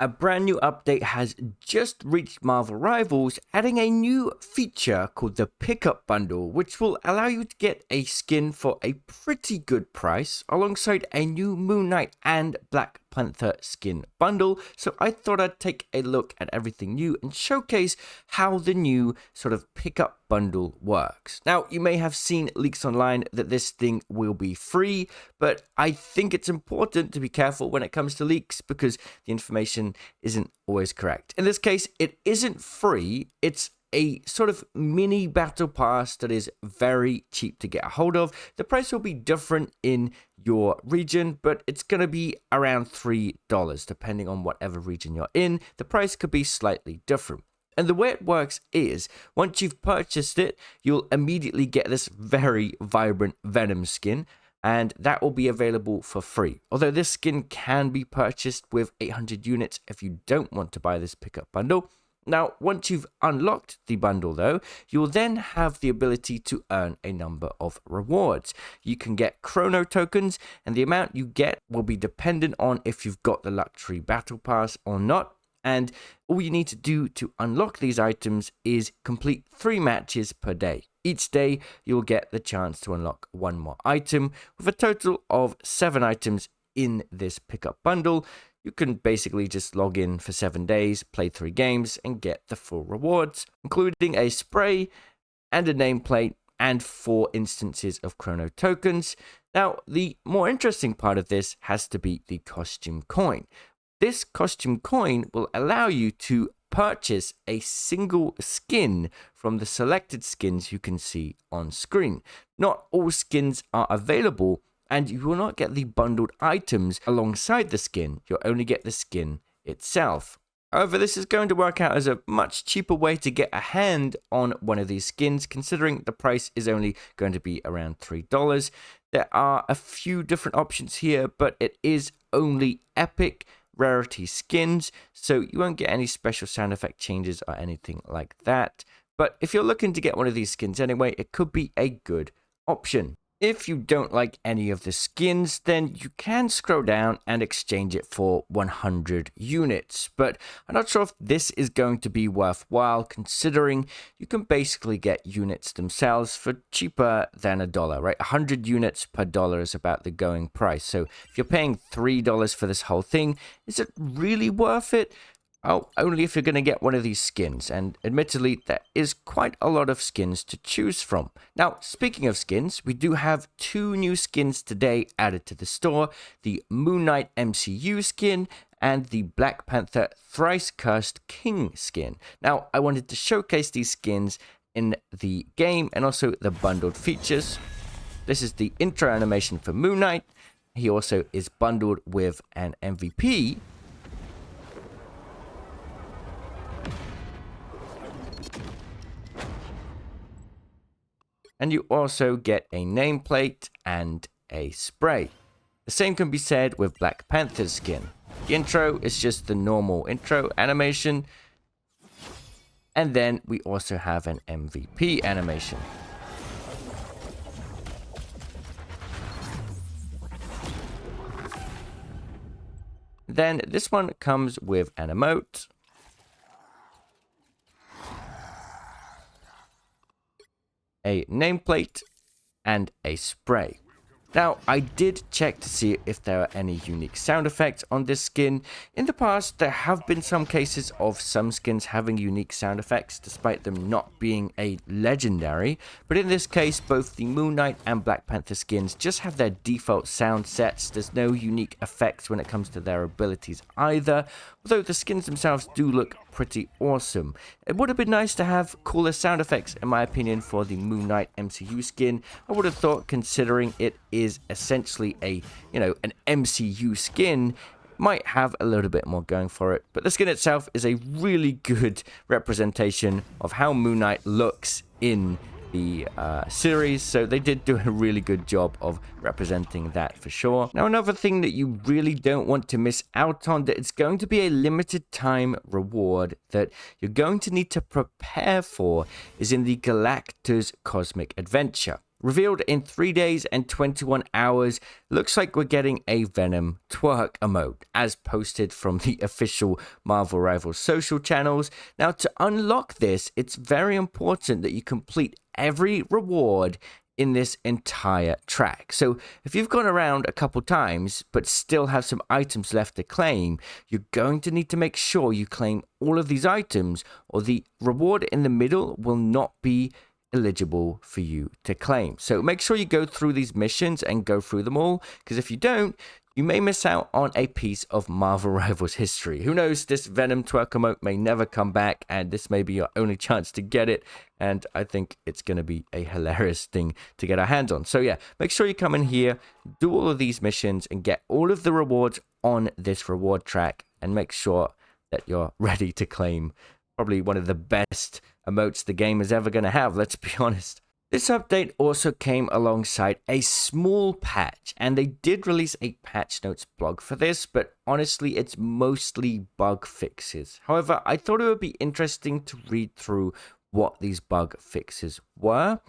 A brand new update has just reached Marvel Rivals, adding a new feature called the Pickup Bundle, which will allow you to get a skin for a pretty good price, alongside a new Moon Knight and Black Panther skin bundle. So I thought I'd take a look at everything new and showcase how the new sort of pickup bundle works. Now, you may have seen leaks online that this thing will be free, but I think it's important to be careful when it comes to leaks because the information isn't always correct. In this case, it isn't free, it's a sort of mini battle pass that is very cheap to get a hold of. The price will be different in your region, but it's going to be around $3 depending on whatever region you're in. The price could be slightly different. And the way it works is, once you've purchased it, you'll immediately get this very vibrant Venom skin, and that will be available for free. Although this skin can be purchased with 800 units if you don't want to buy this pickup bundle. Now, once you've unlocked the bundle though, you'll then have the ability to earn a number of rewards. You can get chrono tokens, and the amount you get will be dependent on if you've got the luxury battle pass or not. And all you need to do to unlock these items is complete 3 matches per day. Each day, you'll get the chance to unlock 1 more item, with a total of 7 items in this pickup bundle. You can basically just log in for 7 days, play 3 games, and get the full rewards, including a spray and a nameplate and 4 instances of chrono tokens. Now, the more interesting part of this has to be the costume coin. This costume coin will allow you to purchase a single skin from the selected skins you can see on screen. Not all skins are available, and you will not get the bundled items alongside the skin. You'll only get the skin itself. However, this is going to work out as a much cheaper way to get a hand on one of these skins, considering the price is only going to be around $3. There are a few different options here, but it is only epic rarity skins, so you won't get any special sound effect changes or anything like that. But if you're looking to get one of these skins anyway, it could be a good option. If you don't like any of the skins, then you can scroll down and exchange it for 100 units. But I'm not sure if this is going to be worthwhile, considering you can basically get units themselves for cheaper than $1, right? 100 units per dollar is about the going price. So if you're paying $3 for this whole thing, is it really worth it? Oh, only if you're going to get one of these skins, and admittedly, there is quite a lot of skins to choose from. Now, speaking of skins, we do have 2 new skins today added to the store, the Moon Knight MCU skin and the Black Panther Thrice Cursed King skin. Now, I wanted to showcase these skins in the game and also the bundled features. This is the intro animation for Moon Knight. He also is bundled with an MVP. And you also get a nameplate and a spray. The same can be said with Black Panther's skin. The intro is just the normal intro animation. And then we also have an MVP animation. Then this one comes with an emote. A nameplate, and a spray. Now, I did check to see if there are any unique sound effects on this skin. In the past, there have been some cases of some skins having unique sound effects, despite them not being a legendary. But in this case, both the Moon Knight and Black Panther skins just have their default sound sets. There's no unique effects when it comes to their abilities either, although the skins themselves do look pretty awesome. It would have been nice to have cooler sound effects, in my opinion, for the Moon Knight MCU skin. I would have thought, considering it is essentially an MCU skin, might have a little bit more going for it. But the skin itself is a really good representation of how Moon Knight looks in the series, so they did do a really good job of representing that for sure. Now, another thing that you really don't want to miss out on, that it's going to be a limited time reward that you're going to need to prepare for, is in the Galactus Cosmic Adventure. Revealed in 3 days and 21 hours, looks like we're getting a Venom twerk emote, as posted from the official Marvel Rivals social channels. Now, to unlock this, it's very important that you complete every reward in this entire track. So if you've gone around a couple times but still have some items left to claim, you're going to need to make sure you claim all of these items, or the reward in the middle will not be eligible for you to claim. So make sure you go through these missions and go through them all, because if you don't, you may miss out on a piece of Marvel Rivals history. Who knows, this Venom twerk emote may never come back, and this may be your only chance to get it, and I think it's going to be a hilarious thing to get our hands on. So yeah, make sure you come in here, do all of these missions, and get all of the rewards on this reward track, and make sure that you're ready to claim probably one of the best emotes the game is ever going to have, let's be honest. This update also came alongside a small patch, and they did release a patch notes blog for this, but honestly, it's mostly bug fixes. However, I thought it would be interesting to read through what these bug fixes were.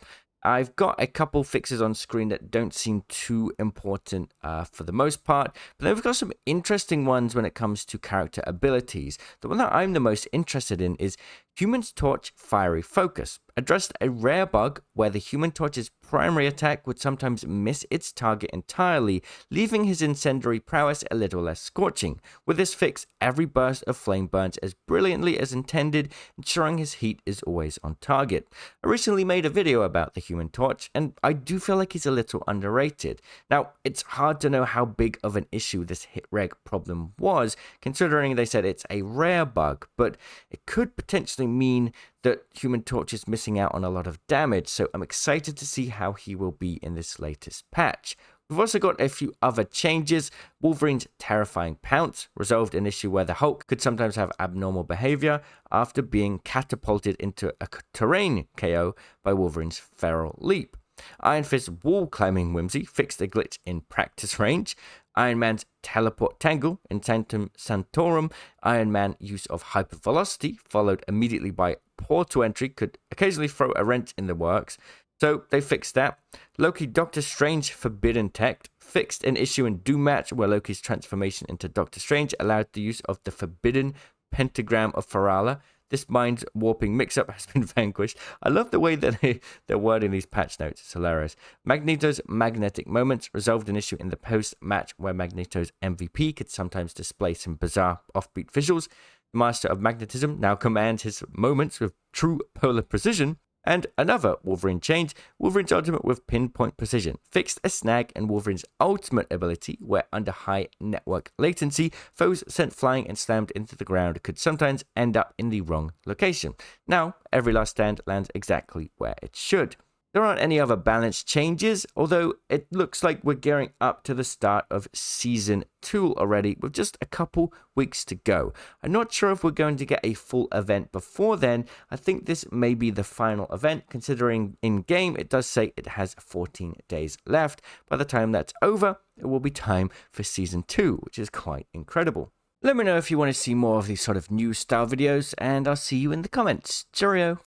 I've got a couple fixes on screen that don't seem too important for the most part, but then we've got some interesting ones when it comes to character abilities. The one that I'm the most interested in is Human Torch Fiery Focus. Addressed a rare bug where the Human Torch's primary attack would sometimes miss its target entirely, leaving his incendiary prowess a little less scorching. With this fix, every burst of flame burns as brilliantly as intended, ensuring his heat is always on target. I recently made a video about the Human Torch, and I do feel like he's a little underrated. Now, it's hard to know how big of an issue this hit reg problem was, considering they said it's a rare bug, but it could potentially mean that Human Torch is missing out on a lot of damage, so I'm excited to see how he will be in this latest patch. We've also got a few other changes. Wolverine's terrifying pounce resolved an issue where the Hulk could sometimes have abnormal behavior after being catapulted into a terrain KO by Wolverine's feral leap. Iron Fist's wall climbing whimsy fixed a glitch in practice range. Iron Man's teleport tangle in Sanctum Sanctorum. Iron Man use of hypervelocity, followed immediately by portal entry, could occasionally throw a wrench in the works. So they fixed that. Loki Doctor Strange Forbidden Tech fixed an issue in Doom Match where Loki's transformation into Doctor Strange allowed the use of the Forbidden Pentagram of Farala. This mind-warping mix-up has been vanquished. I love the way that they're wording these patch notes. It's hilarious. Magneto's magnetic moments resolved an issue in the post-match where Magneto's MVP could sometimes display some bizarre offbeat visuals. The Master of Magnetism now commands his moments with true polar precision. And another Wolverine change, Wolverine's ultimate with pinpoint precision fixed a snag in Wolverine's ultimate ability where under high network latency, foes sent flying and slammed into the ground could sometimes end up in the wrong location. Now, every last stand lands exactly where it should. There aren't any other balance changes, although it looks like we're gearing up to the start of Season 2 already, with just a couple weeks to go. I'm not sure if we're going to get a full event before then. I think this may be the final event, considering in-game it does say it has 14 days left. By the time that's over, it will be time for Season 2, which is quite incredible. Let me know if you want to see more of these sort of news-style videos, and I'll see you in the comments. Cheerio!